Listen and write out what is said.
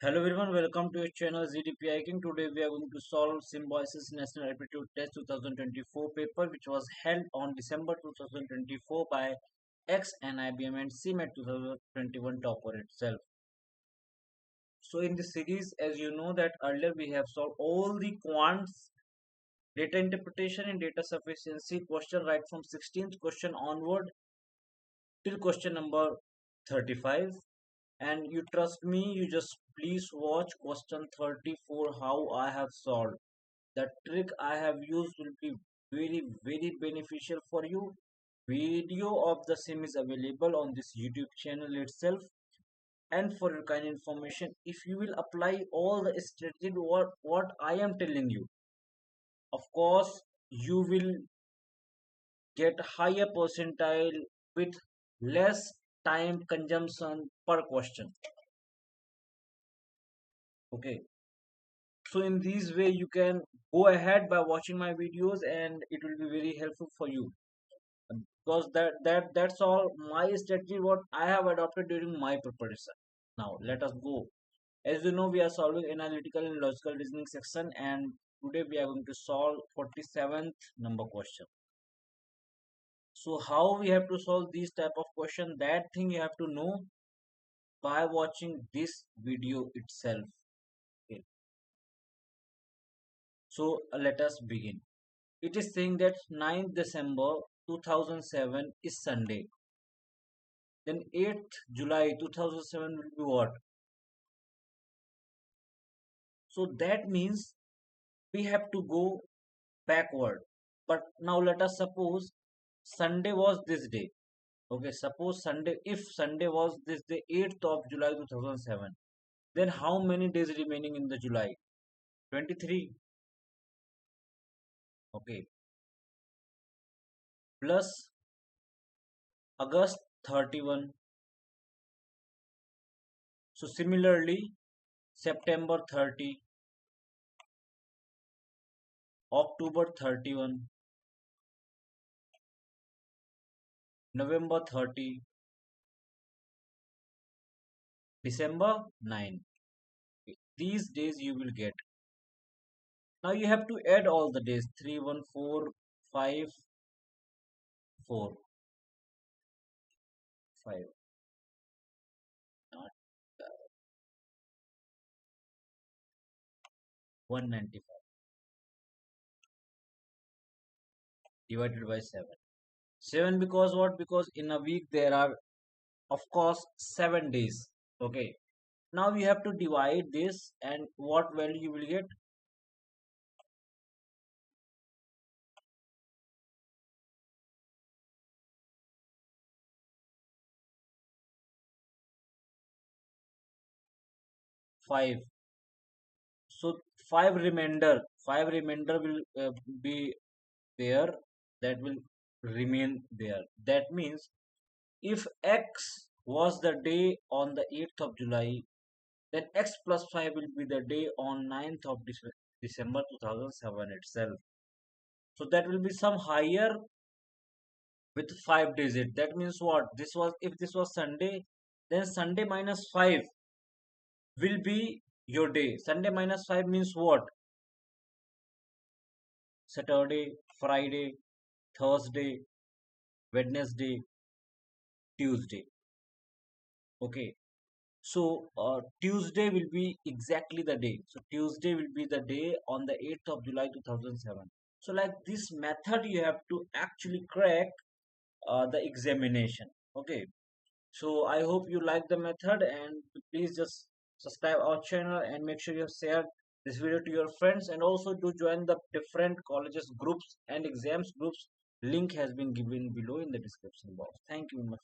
Hello everyone, welcome to your channel ZDP Hiking. Today we are going to solve Symbiosis National Aptitude Test 2024 paper which was held on December 2024 by Ex-NIBM and CMAT 2021 topper itself. So in this series, as you know that earlier we have solved all the quants, data interpretation and data sufficiency question right from 16th question onward till question number 35. And you trust me, you just please watch question 34 how I have solved. The trick I have used will be very beneficial for you. Video of the same is available on this YouTube channel itself. And for your kind information, if you will apply all the strategy what I am telling you, of course you will get higher percentile with less time consumption per question. Okay, so in this way you can go ahead by watching my videos and it will be very helpful for you. Because that's all my strategy what I have adopted during my preparation. Now let us go. As you know, we are solving analytical and logical reasoning section, and today we are going to solve 47th number question. So how we have to solve these type of question, that thing you have to know by watching this video itself. Okay, so let us begin. It is saying that 9th December 2007 is Sunday. Then 8th July 2007 will be what? So that means we have to go backward. But now let us suppose Sunday was this day. Okay, suppose Sunday, if Sunday was this day, 8th of July 2007, then how many days remaining in the July? 23. Okay, plus August 31. So similarly, September 30, October 31, November 30, December 9. These days you will get. Now you have to add all the days 3, 1, 4, 5, 4, 5. Not 195 divided by 7. 7 because what? Because in a week there are of course 7 days. Okay. Now you have to divide this and what value you will get? 5. So 5 remainder will be there, that will remain there. That means if X was the day on the 8th of July, then X plus 5 will be the day on 9th of December 2007 itself. So that will be some higher with 5 digit. That means what? This was, if this was Sunday, then Sunday minus 5 will be your day. Sunday minus 5 means what? Saturday, Friday, Thursday, Wednesday, Tuesday. Okay. So Tuesday will be exactly the day. So Tuesday will be the day on the 8th of July 2007. So like this method you have to actually crack the examination. Okay. So I hope you like the method, and please just subscribe our channel and make sure you have shared this video to your friends, and also to join the different colleges groups and exams groups. Link has been given below in the description box. Thank you very much.